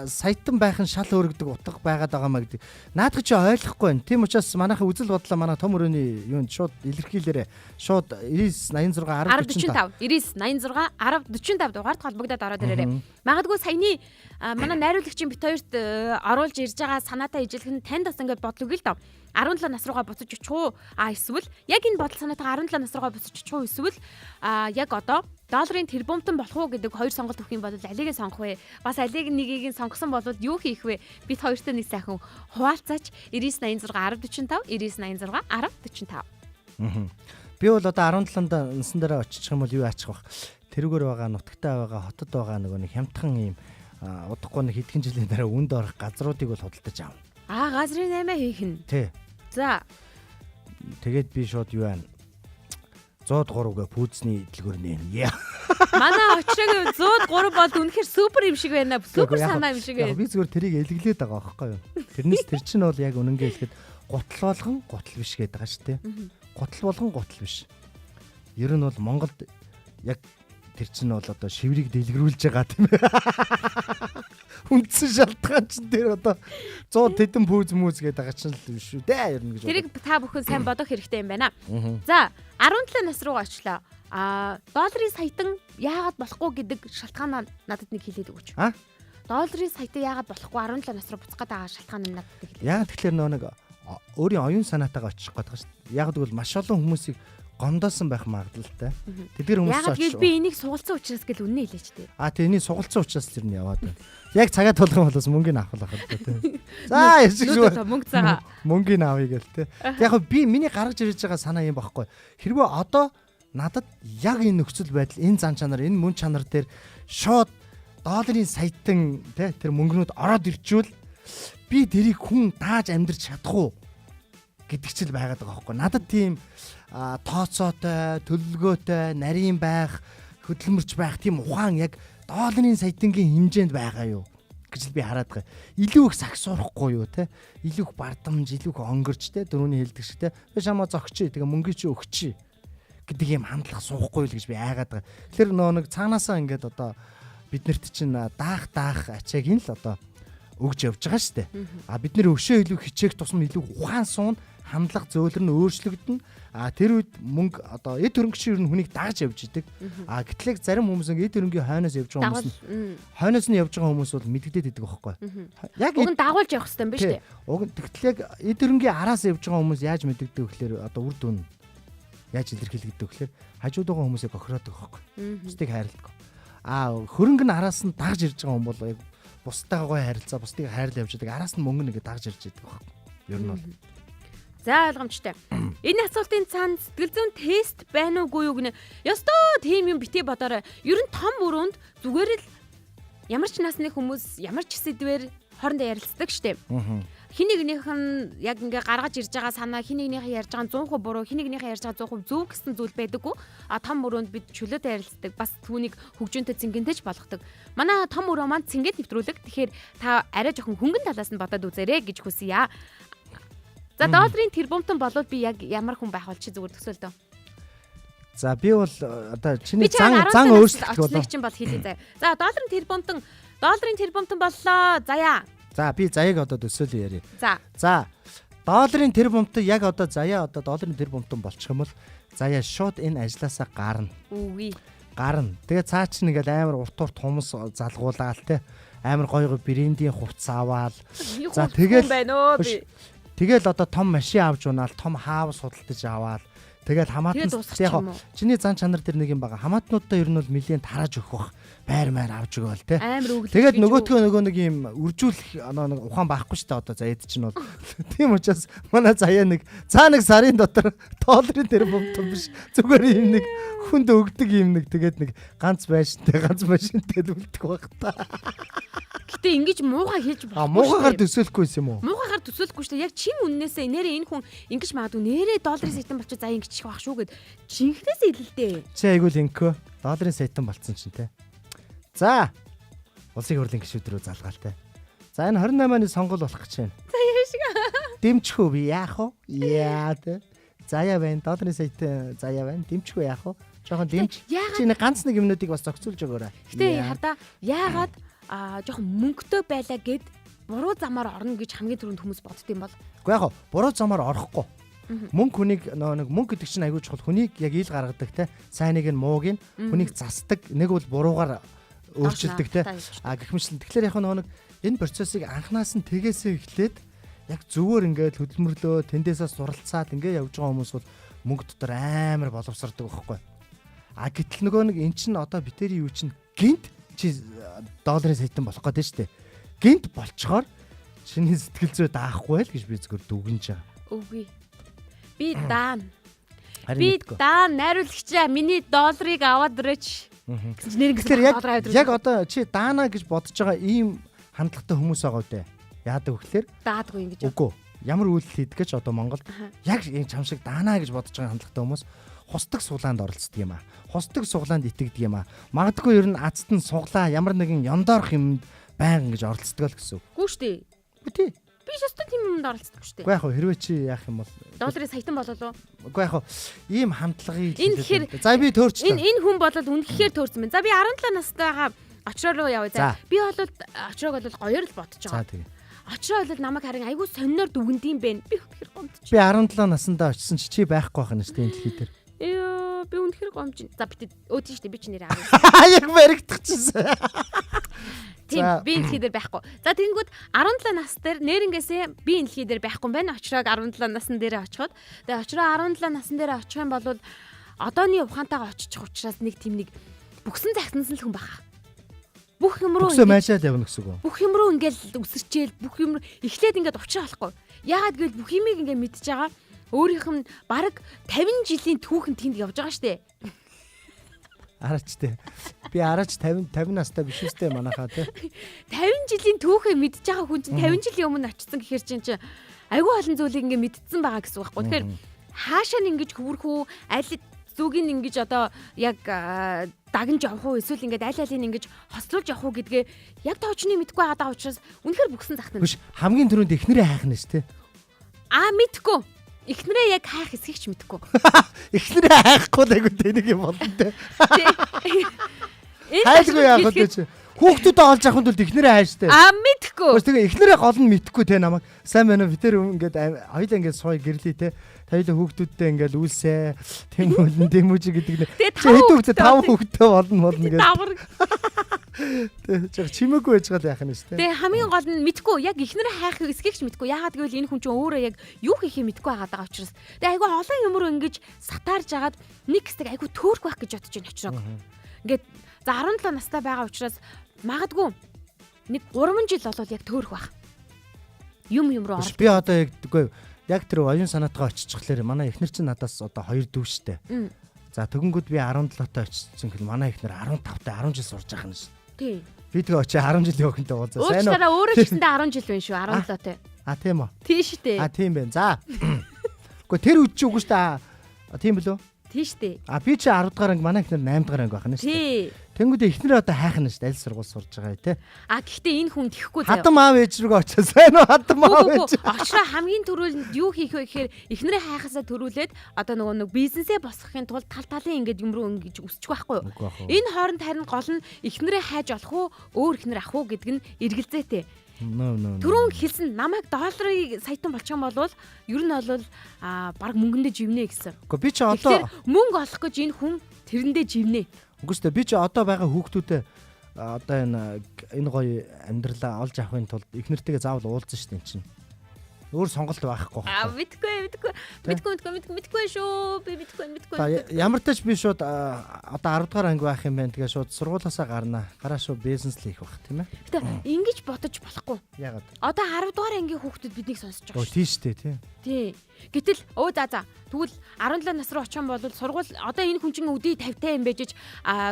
саятан байх нь шал өөр гэдэг утга байгаад байгаа маа гэдэг. Наадах чинь ойлгохгүй байна. Тийм учраас манайхаа үзэл бодлоо манай том өрөөний юунд шууд илэрхийлээрэ. Шууд 9986 1045 дугаард холбогдоод ороод ирээрэй. Магадгүй саяны манай найруулагчийн бит хоёрт оруулж ирж байгаа санаатай ижилхэн танд бас ингээд бодлоо гэл доо. 17 нас руугаа буцаж очих уу? Эсвэл яг энэ бодол санаатайгаа 17 нас руугаа буцаж очих уу? Эсвэл яг одоо долларын тэрбумтан болох уу гэдэг хоёр сонголт өгөх юм бол алийг сонгох вэ? Бас алийг нэгийг нь сонгосон бол юу хийх вэ? Бид хоёртой нэг сайхан хуваалцаач 9986 1045 9986 1045. Би бол одоо 17-нд насан дээр очих юм бол юу аачих вэ? Тэрүүгээр байгаа нутагтай байгаа хотод байгаа нөгөө нэг хямдхан юм удахгүй нэг хэдхэн жилийн дараа үнд орох газруудыг бол худалдаж аавна. Газрын 8 хийх нь. Тий. За. Тэгээд би шууд юу байна? 103-гээ пүүцний дэлгүүр нэ. Манай очрог 103 бол үнэхээр супер юм шиг байна. Супер санаа юм шиг байна. Би зүгээр тэрийг элэглээд байгаа байхгүй юу? Тэрнээс тэр чинь бол яг үнэнгээ хэлэхэд гутал болгон гутал биш гэдэг байгаа шүү дээ. Гутал болгон гутал биш. Ер нь бол Монголд яг тэр чинь бол одоо шиврийг дэлгэрүүлж байгаа тийм ээ. Үндсэн шалтгаан чинь тэр одоо 100 тэдэн пүүз мүүз гэдэг байгаа чинь л биш үү дээ ер нь гэж. Тэрийг та бүхэн сайн бодох хэрэгтэй юм байна. За 17 нас руу очлоо. Долларын саятан яагаад болохгүй гэдэг шалтгаанаа надад нэг хэлээд өгөөч. Долларын саятан яагаад болохгүй 17 нас руу буцах гэдэг шалтгаан нь надад хэлээ. Яагаад тэгэхээр нэг өөрийн оюун санаатайгаа очих гэдэг шүү дээ. Яагаад гэвэл маш олон хүмүүсийг гомдоосон байх магадлалтай. Тэдгээр хүмүүс яагаад гэвэл би энийг сугалцсан учраас гэл үнэ хэлээч дээ. Тэний сугалцсан учраас л ер нь яваад байна. Яг цагаа тулгын болоос мөнгөний авах байх гэдэг. За ярьж шүү. Мөнгө цагаа. Мөнгөний авъя гэл те. Яг би миний гаргаж ирж байгаа санаа юм багхгүй. Хэрвээ одоо надад яг энэ нөхцөл байдал, энэ зан чанар, энэ мөн чанар дээр шууд долларын саятан тэр мөнгнүүд ороод ирчүүл би тэрийг хүн дааж амьдрч чадах уу гэдэг чил байгаад байгаа байхгүй. Надад тийм тооцоотой, төлөвлөгөөтой, нарийн байх, хөдөлмөрч байх тийм ухаан яг долларын саятангийн хэмжээнд байгаа юу гэж би хараад байгаа. Илүү их сагсуурахгүй юу те? Илүү их бардамж, илүү их онгорч те? Дөрөвний хэлдэг шиг те? Би шамаа зогчий, тэгээ мөнгө чи өгчий гэдэг юм хандлага суухгүй л гэж би айгаад байгаа. Тэгэхээр нэг цаанаасаа ингээд одоо биднэрт чинь даах ачааг нь л одоо өгж явж байгаа шүү дээ. Бид нэр өвшөө илүү хичээх тусам илүү ухаан суун хандлага зөөлөр нь өөрчлөгдөн. Тэр үед мөнгө одоо эд хөрөнгө чинь ер нь хүнийг дагаж явж идэг. Гэтэл зарим хүмүүс эд хөрөнгөний хойноос явж байгаа хүмүүс нь хойноос нь явж байгаа хүмүүс бол мэддэгдээд идэг байхгүй. Яг уг нь дагуулж явах хэрэгтэй юм ба шүү дээ. Уг нь тэгтэл яг эд хөрөнгөний араас явж байгаа хүмүүс яаж мэддэгдэг вэ гэхээр одоо үр дүн яаж илэрхийлэгддэг вэ гэхээр хажууд байгаа хүмүүсийг охироод байгаа байхгүй. Бусдыг хайрладаг. Хөрөнгө нь араас нь дагаж ирж байгаа хүн бол яг бусдаагаа гоё харилцаа, бусдыг хайрлаа явж байгаа. Араас нь мөнгө нэгэ дагаж ирж байгаа байхгүй. Ер нь бол. За ойлгомжтой. Энэ асуултын цаанд сэтгэл зүйн тест байна уугүй юу гэнэ. Ёстой тийм юм битээ бодоорой. Ер нь том өрөөнд зүгээр л ямар ч насны хүмүүс ямар ч сэдвэр хоорондоо ярилцдаг штеп. Хин нэгнийх нь яг ингээ гаргаж ирж байгаа санаа, хин нэгнийхээ ярьж байгаа 100% буруу, хин нэгнийхээ ярьж байгаа 100% зөв гэсэн зүйл байдаггүй. Том өрөөнд бид чөлөөтэй ярилцдаг. Бас түүнийг хөгжөөнтэй цэнгэнтэй ч болгодог. Манай том өрөө маань цэнгэд нэвтрүүлэг. Тэгэхээр та арай жоохон хөнгөн талаас нь бодоод үзээрэй гэж хүсье. За долларын тэрбумтан болоод би яг ямар хүн байх бол чи зүгээр төсөөлдөө. За би бол одоо чиний зан өөрчлөлт болоо. Чинь бол хэлээ заяа. За долларын тэрбумтан боллоо. Заяа. За би заяаг одоо төсөөлөө яриа. За долларын тэрбумтан яг одоо заяа одоо долларын тэрбумтан болчих юм бол заяа шууд энэ ажилласаа гарна. Үгүй. Гарна. Тэгээ цаа чи нэгээл амар урт хумс залгуулаал те. Амар гоё брендийн хувцас аваал. За тэгэл байна өө би. Тэгэл одоо том машин авч унаал, том хаав судалтаж аваал. Тэгэл хамаатан яг чиний зан чанар дээр нэг юм байгаа. Хамаатнуудаа ер нь бол нэлийн тарааж өгөх бах. Байр авч өгөөл те. Тэгэл нөгөө нэг юм үржүүлэх нэг ухаан байхгүй шүү дээ одоо за эд чинь бол. Тийм учраас манай заяа нэг сарын дотор долларын тэрбум биш. Зүгээр юм нэг хүнд өгдөг юм нэг тэгээд нэг ганц машинтай л үлдэх байх та. Гэтэ ингэж муухай хийж болохгүй. Муухайгаар төсөөлөхгүй юм уу? Муухайгаар төсөөлөхгүй шүү дээ. Яг чин үннээсээ нэрээ энэ хүн ингэж магадгүй нэрээ долларын сайтан болчих заа ингэж их байх шүү гэд жинхнээсээ илэлдээ. Чи айгуул инкөө долларын сайтан болцсон чинь те. За. Улсын хурлын гишүүд рүү залгаалтай. За энэ 28-ны сонгуул болох гэж байна. За яа шиг. Дэмжих үү би яах вэ? Яа те. Заяа байна. Долларын сайтан заяа байна. Дэмжих үү яах вэ? Жохон дэмж. Чи нэг ганц нэг юмнуудыг бас зохицуулж өгөөрэй. Гэтэ хардаа яагаад жоохон мөнгөтэй байлаа гэд буруу замаар орно гэж хамгийн түрүүнд хүмүүс бодд юм бол. Уу яг буруу замаар орохгүй. Мөнгө хүнийг нэг мөнгө гэдэг чинь аягүй чухал. Хүнийг яг ил гаргадаг те. Сайныг нь мууг нь хүнийг засдаг. Нэг бол буруугаар өөрчилдөг те. Гэх мэтлэн тэгэхээр яг нэг энэ процессыг анханаас нь тэгээсээ эхлээд яг зүгээр ингээд хөдөлмөрлөө тэндээсээ суралцаад ингээд явж байгаа хүмүүс бол мөнгө дотор амар боловсрдог байхгүй. Гэтэл нөгөө нэг эн чинь одоо битэрийн юу чинь гинт чи долларын сайтан болох гэдэг шүү дээ. Гинт болчхоор чиний сэтгэл зүй даахгүй л гэж би зөвхөн дүгнэж байгаа. Үгүй. Би даан найруулагчаа миний долларыг аваад өрөөч. Тэгэхээр яг одоо чи даана гэж бодож байгаа ийм хандлагатай хүмүүс байгаа үү дээ. Яадаг вэ гэхээр даадгүй ингэж. Үгүй. Ямар үйлдэл хийдэг гэж одоо Монголд яг энэ чам шиг даана гэж бодож байгаа хандлагатай хүмүүс хусдаг суглаанд оролцдог юм аа. Хусдаг суглаанд итгэдэг юм аа. Магадгүй ер нь азт нь суглаа ямар нэгэн ёндоорох юмд байнг гэж оролцдог л гэсэн үг. Гүү штэ. Үгүй. Би шостод тийм юмд оролцдог штэ. Үгүй яг хэрвээ чи яах юм бол долларын саятан болоо. Үгүй яг ийм хандлагыг тэгэхээр за би төөрчлөө. Энэ хүн болоод үнэхээр төөрсөн байна. За би 17 настайгаа очроо руу явъя. За би бол очроог бол гоёор л бодож байгаа. За тэгээ. Очроо бол намайг харин айгүй сонноор дүгндэм бэ. Би үнэхээр гомдчих. Би 17 наснда очсон чи байхгүй байх нь штэ энэ дэлхий дээр. Би үнэхээр гомж. За бит өөдөн штэ би ч нэрээ аваа. Яг баригдчихсан. Тийм би энэ дэлхий дээр байхгүй. За тэгэнгүүт 17 нас дээр нэрнгээсээ би энэ дэлхий дээр байхгүй юм байна. Очроог 17 насн дээрээ очиход. Тэгээ очроо 17 насн дээрээ очих юм бол одооний ухаантайгаа очих учраас нэг тийм нэг бүксэн загтансан л хүн баха. Бүх юм руу мэйшаад явна гэсэн үг. Бүх юм руу ингээл үсэрчээл бүх юм эхлээд ингээд учраа болохгүй. Яагаад гэвэл бүх юмыг ингээд мэдж байгаа. Өөрийнх нь бараг 50 жилийн түүхэн тэнд явж байгаа штэ. Араач те. Би араач 50 настай биш үстэй манайхаа те. 50 жилийн түүхээ мэдж байгаа хүн чинь 50 жилийн өмнө очсон гэхэр чинь айгүй олон зүйлийг ингээ мэдсэн байгаа гэсэн үг байхгүй. Тэгэхээр хаашаа нь ингэж хөвөрх үү, аль зүгийг ингэж одоо яг дагнж явах уу, эсвэл ингээд аль алийг ингэж хослуулж явах уу гэдгээ яг тоочны мэдгүй байгаа учраас үнэхээр бүгсэн захтана. Биш хамгийн түрүүнд эхнэрээ хайх нь шүү те. Мэдгүй. Эхнэрээ яг хайх эсхийг ч мэдгүй. Эхнэрээ хайхгүй л айгүй тэнийг юм болно те. Хайлгүй яах вэ чи? Хүүхдүүдээ олж авахын тулд эхнэрээ хайштай. Мэдгүй. Тэгээ эхнэрээ гол нь мэдхгүй те намайг. Сайн байна уу? Би тэр ингээд хоёулаа ингээд сууя гэрлээ те. Хоёулаа хүүхдүүдтэй ингээд үлсээ. Тэмүүжи гэдэг нэ. Чи хэд хүүхдээ 5 хүүхдээ болно гэдэг. Давар. Тэг чимээгүй байж байгаа яах нь шүү дээ. Тэгээ хамгийн гол нь мэдгүй яг эхнэрээ хайх эсхийг ч мэдгүй. Яагаад гэвэл энэ хүн чинь өөрөө яг юу хийхээ мэдгүй байгаа учраас. Тэгээ айгүй олон юмруу ингэж сатаарж агаад нэг хэсэг айгүй төөрөх байх гэж бодож байна очроо. Ингээд за 17 настай байгаа учраас магадгүй нэг 3 жил болвол яг төөрөх байх. Юм руу орж. Би одоо яг үгүй яг тэр оюун санаатгаа очичихлаа. Манай эхнэр чинь надаас одоо 2 дүү штэ. За тэгэнгүүт би 17-тай очсон гэхэл манай эхнэр 15-тай 10 жил сурж байгаа юм шүү. Тий. Би тэгээ очи 10 жилийн охинтой уулзаа. Сайн уу? Уучлаарай өөрөө ч гэсэндээ 10 жил байна шүү. 17-тай. Тийм үү? Тий штэ. Тийм байна. За. Гэхдээ тэр үуч үгүй штэ. Тийм билүү? Тий штэ. Би чи 10 дугаар анги манай эхнэр 8 дугаар анги байх нь штэ. Тий. Тэнгүүдээ эхнэр одоо хайх нь штэ. Аль сургууль сурж байгаа те. Гэхдээ энэ хүн тэхгүй заяа. Хадам аав ээж рүүгээ очиж сайн уу? Хадам аав ээж. Очроо хамгийн түрүүлд юу хийх вэ гэхээр эхнэрээ хайхасаа төрүүлээд одоо нэг бизнесээ босгохын тулд талын ингээд юм руу ингэж өсчих байхгүй юу? Энэ хооронд харин гол нь эхнэрээ хайж олох уу, өөр эхнэр авах уу гэдэг нь эргэлзээтэй. Түрүүн хэлсэн намайг долларын саятан болчих юм бол ер нь бол баг мөнгөндөө живнэ гэсэн. Гэхдээ би чи одоо мөнгө олох гэж энэ хүн тэрэндээ живнэ. Үгүй ээ би чи одоо байгаа хүүхдүүдэд одоо энэ гоё амьдралаа олж авахын тулд эхнэртэйгээ заавал уулзсан шүү дээ эн чинь. Өөр сонголт байхгүй мэдгүй шүү. Би мэдгүй. Ямар ч тач би шууд одоо 10 дугаар анги байх юм байна. Тэгээ шууд сургуулаасаа гараа шууд бизнес л хийх байх тийм ээ. Гэтэ ингэж бодож болохгүй. Ягаад? Одоо 10 дугаар ангийн хүүхдүүд биднийг сонсож байгаа шүү. Тийм шүү дээ тий. Гэтэл тэгвэл 17 нас руу очихын бол сургууль одоо энэ хүн чинь өдий 50-тай юм байж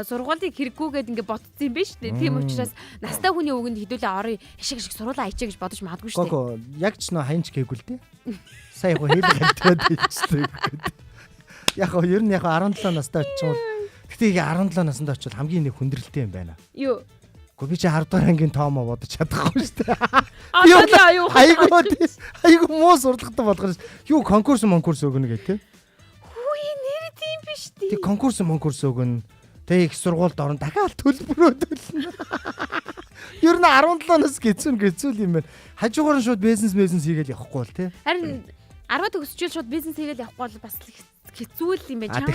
сургуулийг хэрэггүйгээд ингээ бодсон юм биш үү? Тийм учраас настай хүний үгэнд хэдүүлээ орё хишиг сургуулаа ичээ гэж бодож магадгүй шүү дээ. Гоо яг ч нөө ханьч гээгүй л дээ. Сая яг хэл галтаад ийчтэй. Яг ер нь яг 17 настай очихвол гэхдээ 17 наснд очивол хамгийн нэг хүндрэлтэй юм байна. Юу? Би чи 10 дугаар ангийн тоомоо бодож чадахгүй шүү дээ. Айгу муу сурлагатай болгоно шүү. Юу конкурс өгнө гэх тээ. Хүү нэр тийм биш дээ. Тэг конкурс өгнө. Тэг их сургуульд орно дахиад төлбөрөө төлнө. Ер нь 17 нас гэцүүл юм байна. Хажуугаар нь шууд бизнес хийгээл явахгүй бол тээ. Харин 10 төгсчүүл шууд бизнес хийгээл явахгүй бол бас хэцүү юм байна.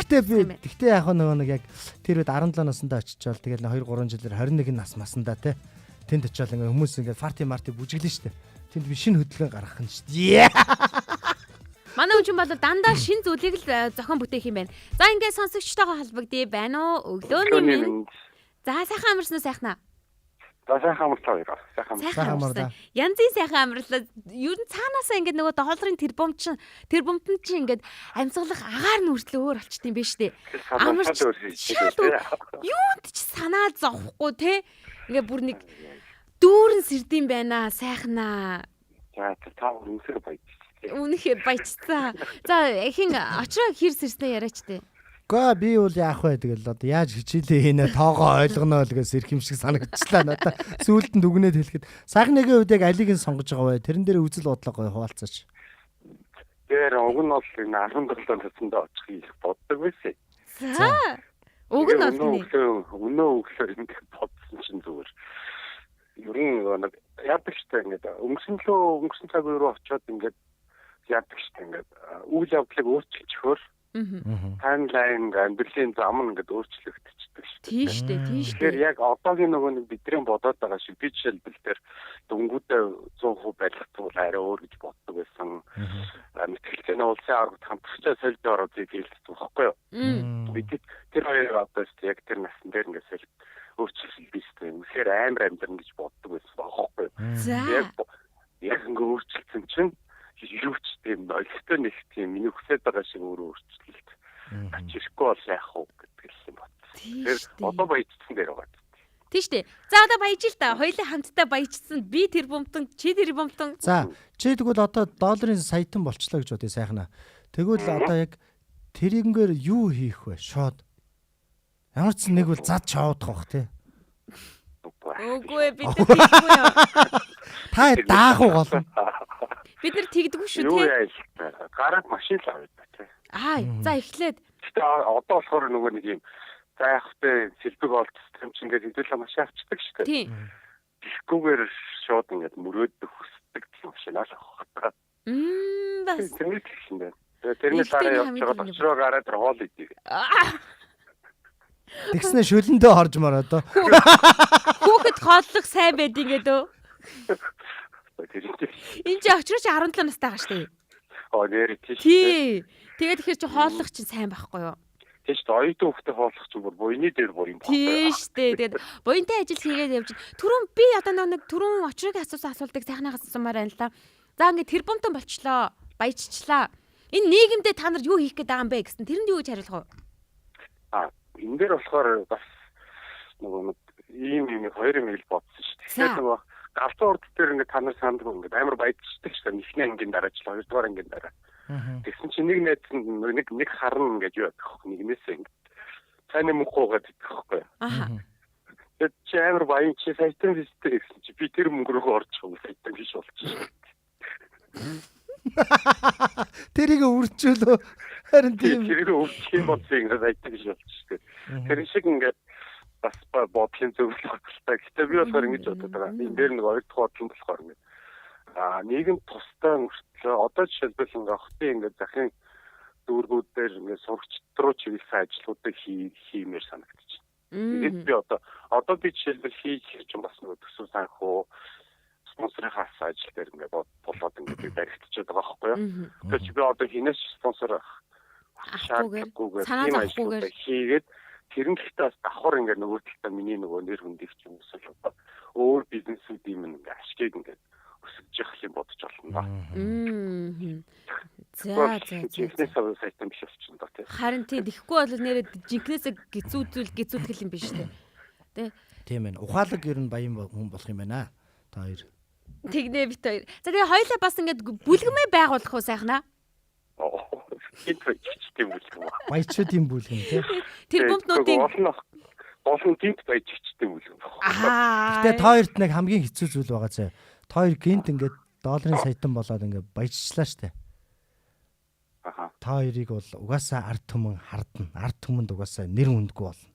Тэгтээ яг нэг яг тэр үед 17 наснда очичвал тэгэл 2-3 жилээр 21 нас маснда те тэнд очивол ингээ хүмүүс ингээ парти бүжиглэн штэ. Тэнд би шинэ хөдөлгөөн гаргах нь штэ. Манай хүн бол дандаа шинэ зүйлийг л зохион бүтээх юм байна. За ингээ сонсогчтойгоо холбогдъё байна уу? Өглөөний минь. За сайхан амарсан уу сайхнаа? За сайхан амарлаа. Сайхан амарлаа. Янзын сайхан амарлаа. Ер нь цаанаасаа ингээд нөгөө долларын тэр бомтон чинь ингээд амьсгалах агаар нь хүртэл өөр болчт юм биш үү? Амарч юунд ч санаа зовхгүй те. Ингээд бүр нэг дүүрэн сэрдэм байна сайхнаа. За та үнэхээр баяжсан. Үнэхээр баяжсан. За хин очроо хэр сэрснээ яриач те. Гэхдээ би бол яах вэ тэгэл одоо яаж хичээлээ хийнэ тоогоо ойлгоно л гэж сэрх юм шиг санагдчихлаа надаа. Сүүлд нь дүгнээд хэлэхэд сайхныгийн үед яг алийг нь сонгож байгаа вэ? Тэрэн дээр үзэл бодлоо гоё хуваалцаач. Тэр уг нь бол 17 насндаа очих их боддог байсан. За. Уг нь бол өнөө өглөө ингэ бодсон чинь зүгээр. Ер нь яадаг штэ ингэ өнгөрсөн цаг руу очиод ингэ яадаг штэ ингэ үйл явдлыг өөрчилчихөөр таймлайн амьдралын зам нь ингээд өөрчлөгдчихдөг шүү дээ. Тийм шүү дээ. Тэгэхээр яг одоогийн нөгөө бидний бодоод байгаа шиг би жишээлбэл тэр дөнгүүдээ 100% байлгах зүйл арай өөр гэж боддог байсан. Мэтгэлцээний улсын аргад хамтлагчаа солид ороод хэлдэг байхгүй юу? Бид тэр хоёр одоо яг тэр насн дээр ингээд солид өөрчлөлт бийстэй. Үнэхээр амар амьдран гэж боддог байсан байхгүй юу? За. Яг ингээд өөрчлөлтсөн чинь юу ч тийм Өлтөө нэг тийм миний хүсэж байгаа шиг өөрөө өөрчлөлт ачирхгүй бол яах вэ гэдэг л юм бат. Тэр одоо баяжсан дээр байгаа. Тийм шүү дээ. За одоо баяж л та. Хоёулаа хамтдаа баяжсан. Би тэр бомтон, чи тэр бомтон. За чи тэгвэл одоо долларын саятан болчлоо гэж бодъё сайхна. Тэгвэл одоо яг тэрийнгээр юу хийх вэ? Шууд. Ямар ч нэг бол зад чавдах бах тий. Үгүй бид нар тэгдэггүй юу. Та даах уу гол. Бид нар тэгдэггүй шүү Юу тий. яа гараад машин л авъя тий. Аа за эхлээд. Гэтэ одоо болохоор нөгөө нэг юм зайхтай сэлбэг олдсон чинь ингээд хэдүүлээ машин авчдаг шүү дээ. Тийм. Дискүүгээр шууд ингээд мөрөөдөх хүсдэг машинаа л авах. Бас. Тэрний тэгсэн дээ. Тэрний дараа явж байгаа очроо гараад хоол идэх. Тэгснэ шүлэндээ орж маар одоо. Хүүхэд хооллох сайн байд ингээд өө. Энд чи очрооч 17 настай байгаа шүү дээ. Нэр тийш. Тий. Тэгээд ихэр чи хооллох чинь сайн байхгүй юу? Тийш оюутан хүүхдээ хооллох чинь бүр буйны дээр бүр юм байна. Тийш дээ. Тэгээд буянтай ажил хийгээд явж. Түрүүн би одоо нэг түрүүн очрыг асуултыг сайхнаас асуумаар байна л та. За ингээд тэр бомтон болчлоо. Баяжчлаа. Энэ нийгэмдээ та нар юу хийх гээд байгаа юм бэ гэсэн тэрэнд юу гэж хариулах вэ? Энэ дээр болохоор бас нөгөө ийм хоёр юм ил бодсон шүү дээ. Тэгэхээр нөгөө галзуу урд дээр ингээд та нар сандгүй ингээд амар баяждаг шүү дээ. Эхний ангийн дараачлаа, хоёрдугаар ангийн дараа. Тэгсэн чинь нэг найз нэг харна ингээд юу ядах вэ? Нэгнээсээ ингээд цааны мөнгөөгөөд идэх вэ? Тэгээд чи амар баян чи сайтан визтэй гэсэн чи би тэр мөнгө рүү орчих юм сайтан биш болчих. Тэрийг үрчүүлөө. Харин тийм. Тэрийг өвчих юм болсон ингээд сайтан биш болчих. Тэр шиг ингээд бас бодлын зөвлөл багталтай. Гэтэ би болохоор ингэж боддог байгаа. Энэ дээр нэг хоёр дахь бодлон болохоор ингээд нийгэм тустай мөртлөө одоо жишээлбэл ингээд хотын ингээд захын дүүргүүдээр ингээд сурагчид руу чиглэсэн ажлуудыг хиймээр санагдчих. Тэгээд би одоо би жишээлбэл хийж чинь бас нэг төсөв санхүү спонсорын хас ажил дээр ингээд болоод ингээд баригдчиход байгаа байхгүй юу. Тэгэхээр би одоо хинээс спонсор шаардлагагүйгээр тийм ажлуудыг хийгээд тэрэн гэхдээ бас давхар ингээд нөгөө талдаа миний нөгөө нэр хүндийг ч юм уу одоо өөр бизнесүүд юм ингээд ашгийг ингээд өсөж явах юм бодож байна ба. За. Сайтан биш болчихно доо тий. Харин тий тэгэхгүй бол нэрээ жинкнээсээ гизүүдгэл юм биш үү? Тэ. Тийм ээ. Ухаалаг ер нь баян хүн болох юм байна. Та хоёр. Тэгнэ бит хоёр. За тэгээ хоёлаа бас ингээд бүлгэмээ байгуулах уу сайхнаа? Хит байчдсан бүлгэм. Баячуудын бүлгэм тий. Тэр бомтнуудын олон гинт байчдсан бүлгэм. Гэтэ та хоёрт нэг хамгийн хэцүү зүйл байгаа зэ. Та хоёр гинт ингээд долларын саятан болоод ингээд баяжчлаа штэ. Та хоёрыг бол угаасаа ард түмэн хардна. Ард түмэнд угаасаа нэр үндгүй болно.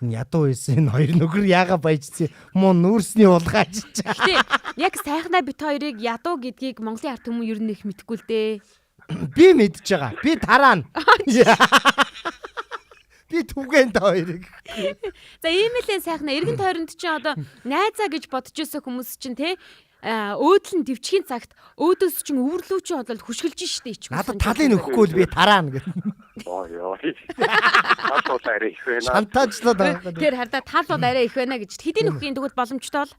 Энэ ядуу байсан энэ хоёр нөхөр яага баяжсан муу нүүрсний уулга ажиллаж. Гэтэ яг сайхнаа бит хоёрыг ядуу гэдгийг Монголын ард түмэн ер нь их мэдгүй л дээ. Би мэдж байгаа. Би тараана. Би түгээн та хоёрыг. За ийм л сайхнаа эргэн тойронд чинь одоо найзаа гэж бодож ирсэн хүмүүс чинь те өөдөл нь төвчхийн цагт өөдөөс чинь өвөрлөө чинь бодлол хөшгөлж штэ ич. Надад талын өгөхгүй л би тараана гэх. Йоо. Тал арай их байна. Шантажлаад байгаа. Тэр хардаа тал бол арай их байна гэж. Хэдийн өгөхийн тэгвэл боломжтой бол.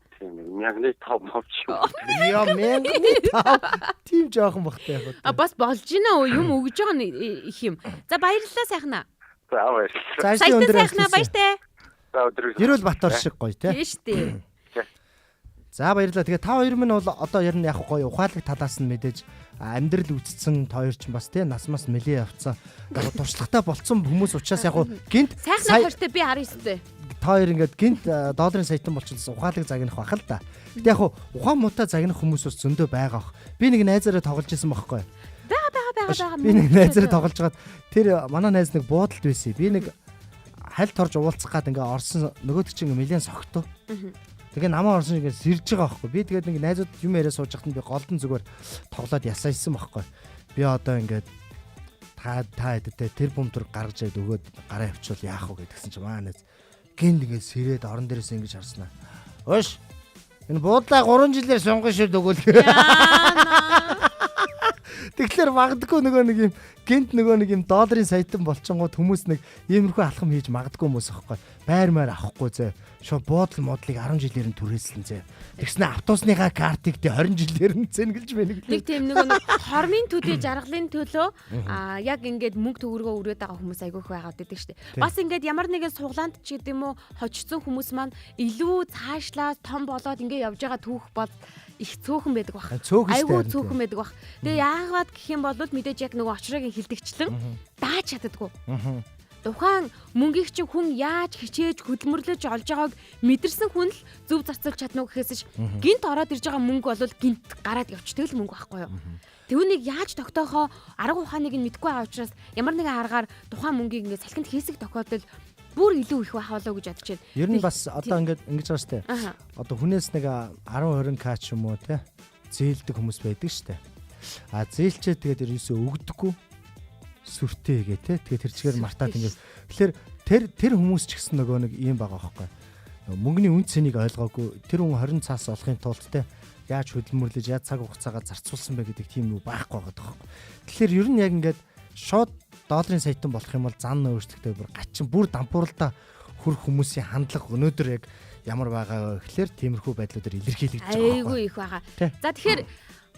Мягны 5 мовч. Яа мягны 5. Тим жоохон бахтай яг. Бас болж гинэ юм өгж байгаа нь их юм. За баярлалаа сайхнаа. За баярлалаа. Цаашдын өндөр сайхнаа баяртай. За өдрөө. Гэрүүл Батор шиг гоё те. Тийм штэ. За баярлалаа. Тэгээ та хоёр минь бол одоо ер нь яг гоё ухаалаг талаас нь мэдээж амьдрал үтцсэн та хоёр ч бас те насмас нэлээ явцсан. Яг туршлагатай болцсон хүмүүс учраас яг гинт сайхнаа хоёртой би 19-тэй. Та хоёр ингээд гинт долларын саятан болчихсон ухаалаг загнах бах л да. Гэтэ яг ухаан муутай загнах хүмүүс бас зөндөө байгаа бах. Би нэг найзаараа тоглож исэн байхгүй. Бага. Би нэг найзаараа тоглож хагаад тэр манай найз нэг буудалд байсан. Би нэг хальт орж уулзах гад ингээ орсон нөгөөд чинь нэлээд согтуу. Тэгээ намаа орсон ингээ сэрж байгаа байхгүй. Би тэгээд нэг найзууд юм яриа сууж хахад би голдон зүгээр тоглоод ясаасан байхгүй. Би одоо ингээд та хэдтэй тэр бомтөр гаргаж яд өгөөд гараа явуучвал яах вэ гэдгсэн чинь маа найз гинт ингээ сэрээд орон дээрээс ингэж харснаа. Хөөш. Энэ буудлаа 3 жилээр сонгон ширд өгөөл. Тэгэхээр магадгүй нөгөө нэг юм гинт нөгөө нэг юм долларын саятан болчингууд хүмүүс нэг иймэрхүү алхам хийж магадгүй хүмүүс аахгүй. байрмаар авахгүй зэ. Шууд буудлын модлыг 10 жилээр нь түрээслэн зэ. Тэгснэ автобусныхаа картыг тэ 20 жилээр нь зэнгэлж байна. Нэг тийм нэг хормын төдий жаргалын төлөө яг ингээд мөнгө төгрөгөө өрөөд байгаа хүмүүс айгүйх байгаад байдаг шүү дээ. Бас ингээд ямар нэгэн суглаанд ч гэдэг юм уу хожигдсон хүмүүс маань илүү цаашлаа том болоод ингээд явж байгаа түүх бол их цөөхөн байдаг бах. Айгүй цөөхөн байдаг бах. Тэгээ яагаад гэх юм бол мэдээж яг нөгөө очрыг хилдэгчлэн дааж чаддаггүй. Тухайн мөнгийг чинь хүн яаж хичээж хөдөлмөрлөж олж байгааг мэдэрсэн хүн л зөв зарцуулж чадна уу гэхээс гинт ороод ирж байгаа мөнгө бол гинт гараад явчихдаг л мөнгө байхгүй юу. Түүнийг яаж тогтоохоо арга ухааныг нь мэдгүй байгаа учраас ямар нэгэн аргаар тухайн мөнгийг ингээд салхинд хийсэх тохиолдол бүр илүү их байх болоо гэж бодож байна. Ер нь бас одоо ингэж байгаа штэ. Одоо хүнээс нэг 10 20 к ч юм уу те зээлдэг хүмүүс байдаг штэ. Зээлчээ тэгээд ерөөсөө өгдөггүй сүртэй гээ те. Тэгээд тэр чигээр мартаад ингэж. Тэгэхээр тэр хүмүүс ч гэсэн нөгөө нэг юм байгаа байхгүй. Мөнгөний үн цэнийг ойлгоогүй тэр хүн 20 цаас олохын тулд те яаж хөдөлмөрлөж яаж цаг хугацаагаа зарцуулсан бэ гэдэг тийм юу байхгүй байгаа байхгүй. Тэгэхээр ер нь яг ингэж шууд долларын саятан болох юм бол зан өөрчлөлттэй бүр гачин бүр дампууралдаа хүрх хүмүүсийн хандлага өнөөдөр яг ямар байгаа вэ гэхээр тиймэрхүү байдлуудаар илэрхийлэгдэж байгаа байхгүй. Айгүй их байгаа. За тэгэхээр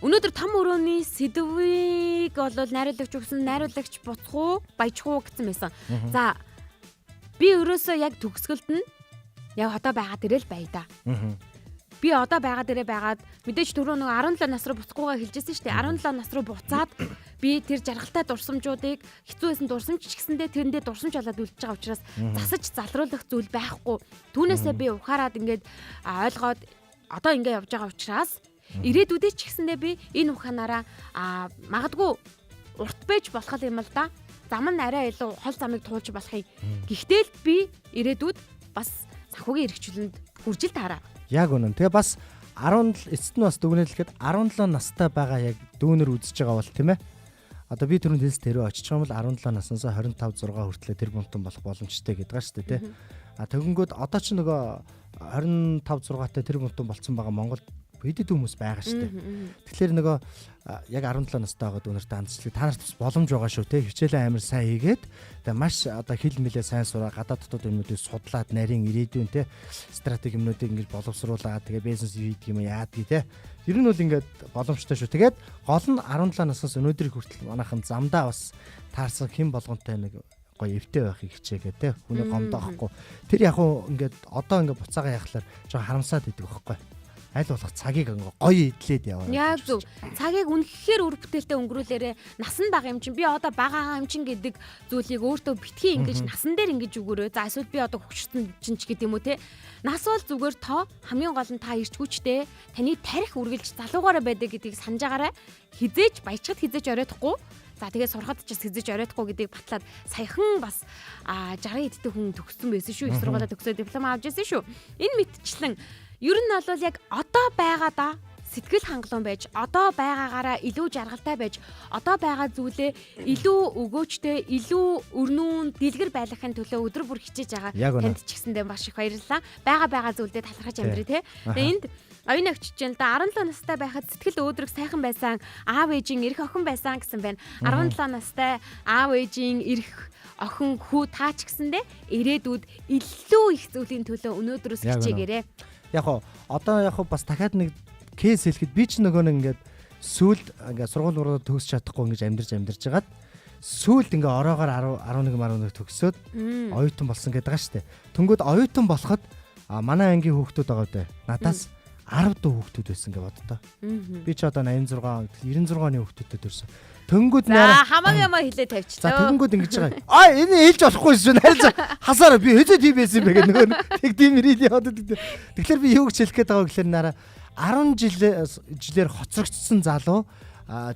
өнөөдөр том өрөөний сэдвийг бол найруулагч өгсөн найруулагч буцхуу баяжхуу гэсэн байсан. За би өрөөсөө яг төгсгөлд нь яг одоо байгаа дээрээ л бая да. Би одоо байгаа дээрээ байгаад мэдээж түрүү нэг 17 нас руу буцахгүйгээ хэлжсэн шүү дээ. 17 нас руу буцаад би тэр жаргалтай дурсамжуудыг хэцүү байсан дурсамж ч гэсэндээ тэрэндээ дурсамж болоод үлдэж байгаа учраас засаж залруулах зүйл байхгүй. Түүнээсээ би ухаарад ингээд ойлгоод одоо ингээд явж байгаа учраас ирээдүйдээ ч гэсэндээ би энэ ухаанаараа магадгүй урт байж болох юм л да. Зам нь арай илүү хол замыг туулж болох юм. Гэхдээ л би ирээдүйд бас санхүүгийн эрхчлэлд хүржил таараа. Яг үнэн. Тэгээ бас 17 эцэст нь бас дүгнэлэхэд 17 настай байгаа яг дүүнер үзэж байгаа бол тийм ээ. Одоо би түрүүнд хэлсэн тэрөө очиж байгаа бол 17 наснаас 25 6 хүртэл тэр бунтан болох боломжтой гэдэг байгаа шүү дээ тий. Тэгэнгүүт одоо ч нөгөө 25 6-тай тэр бунтан болцсон байгаа Монголд хэд хүмүүс байгаа шүү дээ. Тэгэхээр нөгөө яг 17 настай байгаа дүүнертэй хандчлаг та нарт бас боломж байгаа шүү те. Хичээлээ амар сайн хийгээд тэгээ маш одоо хэл мэлээ сайн сураа гадаад дотоод юмнуудыг судлаад нарийн ирээдүйн те стратеги юмнуудыг ингэж боловсруулаад тэгээ бизнес хийдэг юм яадгийг те. Ер нь бол ингээд боломжтой шүү. Тэгээд гол нь 17 наснаас өнөөдрийг хүртэл манайхан замдаа бас таарсан хэн болгонтой нэг гоё эвтэй байхыг хичээгээ те. Хүний гомдоохгүй. Тэр яг уу ингээд одоо ингээд буцаага яхахлаар жоо харамсаад идэг байхгүй. Аль болох цагийг гоё идлээд яваа. Яг зөв. Цагийг үнэхээр үр бүтээлтэй өнгөрүүлээрэ насан бага юм чинь би одоо бага юм чинь гэдэг зүйлийг өөртөө битгий ингэж насан дээр ингэж өгөөрөө. За эсвэл би одоо хөвчтөн чинь ч гэдэг юм уу те. Нас бол зүгээр тоо хамгийн гол нь та ирчгүүчтэй таны тарих үргэлж залуугаараа байдаг гэдгийг санаж агаарай. Хизээж баячхад хизээж оройтхгүй. За тэгээ сурахад ч хизээж оройтхгүй гэдгийг батлаад саяхан бас 60 эдтэй хүн төгссөн байсан шүү. Их сургуулаа төгсөө диплом авч ирсэн шүү. Энэ мэтчлэн ер нь бол яг одоо байгаадаа сэтгэл хангалуун байж, одоо байгаагаараа илүү жаргалтай байж, одоо байгаа зүйлээ илүү өгөөчтэй, илүү өрнүүн, дэлгэр байлгахын төлөө өдөр бүр хичээж байгаа танд ч гэсэндээ маш их баярлалаа. Байгаа зүйлдээ талархаж амьдрий те. Тэгээ энд оюун агч чинь да 17 настай байхад сэтгэл өөдрөг сайхан байсан, аав ээжийн эрх охин байсан гэсэн байна. 17 настай аав ээжийн эрх охин хүү таач гэсэндээ ирээдүйд илүү их зүйлийн төлөө өнөөдрөөс хичээгээрэй. Яг одоо бас дахиад нэг кейс хэлэхэд би ч нөгөө нэг ингээд сүүлд ингээд сургууль руу төгсч чадахгүй ингэж амьдарч жагаад сүүлд ингээ ороогоор 11 төгсөөд оюутан болсон гэдэг байгаа штэ. Тэнгүүд оюутан болоход манай ангийн хүүхдүүд байгаа даа. Надаас 10 дуу хүүхдүүд байсан гэж боддоо. Би ч одоо 86 96-ны хүүхдүүдэд төрсөн. Тэнгүүд наа хамаагаа хилээ тавьчихлаа. За тэнгүүд ингэж байгаа. Энэ хэлж болохгүй шүү. Харин хасаараа би хэзээ тийм байсан юм бэ гэх нөгөө тэг тийм ирээд яваад. Тэгэхээр би юу гэж хэлэх гээд байгаа гэхээр нараа 10 жилээр хоцрогдсон залуу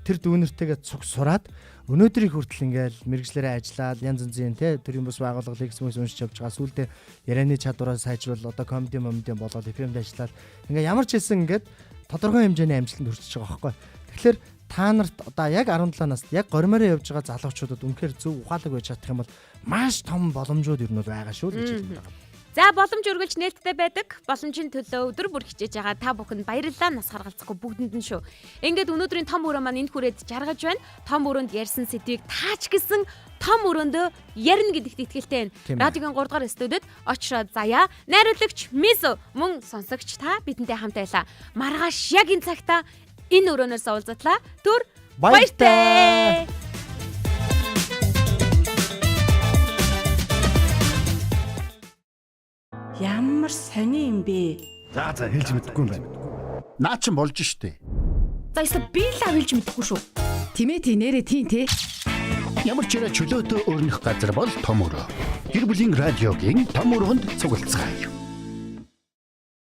тэр дүүнэртэйгээ цуг сураад өнөөдрийг хүртэл ингээл мэрэгчлэрээ ажиллаад янз янзын төрийн бус байгууллага лекцмэс уншиж явж байгаа. Сүүлдээ ярианы чадвараа сайжруул одоо комеди болоод FM-д ажиллаад ингээ ямар ч хэлсэн ингээд тодорхой хэмжээний амжилтанд хүрчихэж байгаа байхгүй. Тэгэхээр та нарт одоо яг 17 наст яг гормороо явж байгаа залуучуудад үнэхээр зөв ухаалаг байж чадах юм бол маш том боломжууд ер нь байгаа шүү л гэж хэлдэг байгаа. За боломж өргөлж нээлттэй байдаг. Боломжийн төлөө өдөр бүр хичээж байгаа та бүхэнд баярлалаа. Нас харгалзахгүй бүгдэнд нь шүү. Ингээд өнөөдрийн том өрөө маань энд хүрээд жаргаж байна. Том өрөөнд ярьсан сэдвийг таач гисэн том өрөөндөө ярина гэдэгт итгэлтэй байна. Радиогийн 3 дугаар студид очроод заяа. Найруулагч Мисо мөн сонсогч та бидэнтэй хамт байлаа. Маргааш яг энэ цагта энэ өрөөнөөс уулзлаа. Түр баяртай. Ямар сони юм бэ? За хэлж мэдэхгүй юм байна. Наа чин болж штэ. За эсвэл би л хэлж мэдэхгүй шүү. Тимэти нэрэ тийм те. Ямар ч чөлөөтэй өрнөх газар бол том өрөө. Гэр бүлийн радиогийн том өрөөнд цуглацгаая.